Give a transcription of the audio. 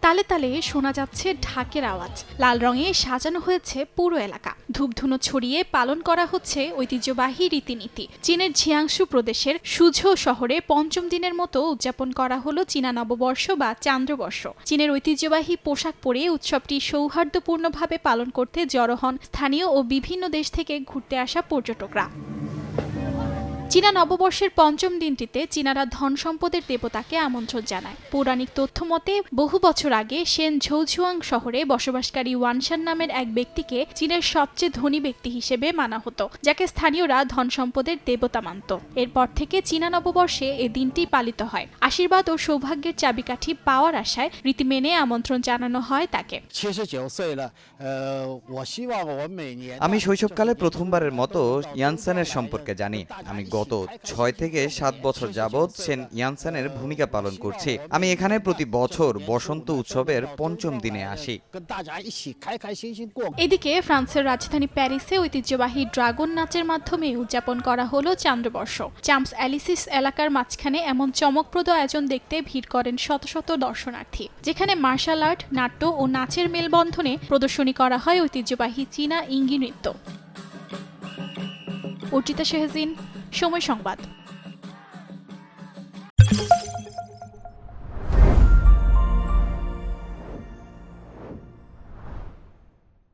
তালে তালে শোনা যাচ্ছে ঢাকের আওয়াজ, লাল রঙে সাজানো হয়েছে পুরো এলাকা। ধূপধুনো ছড়িয়ে পালন করা হচ্ছে ঐতিহ্যবাহী রীতিনীতি। চীনের ঝিয়াংশু প্রদেশের সুঝো শহরে পঞ্চম দিনের মতো উদযাপন করা হলো চীনা নববর্ষ বা চান্দ্রবর্ষ। চীনের ঐতিহ্যবাহী পোশাক পরে উৎসবটি সৌহার্দ্যপূর্ণভাবে পালন করতে জড়ো হন স্থানীয় ও বিভিন্ন দেশ থেকে ঘুরতে আসা পর্যটকরা। চীনা নববর্ষের পঞ্চম দিনটিতে চীনারা ধন সম্পদের দেবতাকে আমন্ত্রণ জানায়। পৌরাণিক তথ্য মতে বহু বছর আগে সেন ঝৌঝুয়াং শহরে বসবাসকারী ওয়ানশান নামের এক ব্যক্তিকে চীনের সবচেয়ে ধনী ব্যক্তি হিসেবে মানা হতো, যাকে স্থানীয়রা ধন সম্পদের দেবতা মানত। এরপর থেকে চীনা নববর্ষে এ দিনটি পালিত হয়। আশীর্বাদ ও সৌভাগ্যের চাবিকাঠি পাওয়ার আশায় রীতি মেনে আমন্ত্রণ জানানো হয় তাকে। আমি শৈশবকালে প্রথমবারের মতো ইয়ানসানের সম্পর্কে জানি। আমি গত 6 থেকে 7 বছর যাবৎ সেন ইয়ানসানের ভূমিকা পালন করছি। আমি এখানে প্রতি বছর বসন্ত উৎসবের পঞ্চম দিনে আসি। এদিকে ফ্রান্সের রাজধানী প্যারিসে ঐতিহ্যবাহী ড্রাগন নাচের মাধ্যমে উদযাপন করা হলো চান্দ্রবর্ষ। চাম্পস অ্যালিসিস এলাকার মাঝখানে এমন চমকপ্রদ আয়োজন দেখতে ভিড় করেন শত শত দর্শনার্থী, যেখানে মার্শাল আর্ট, নাট্য ও নাচের মেলবন্ধনে প্রদর্শনী করা হয় ঐতিহ্যবাহী চীনা ইঙ্গি নৃত্য। অর্চিতা শেহজিন, সময় সংবাদ।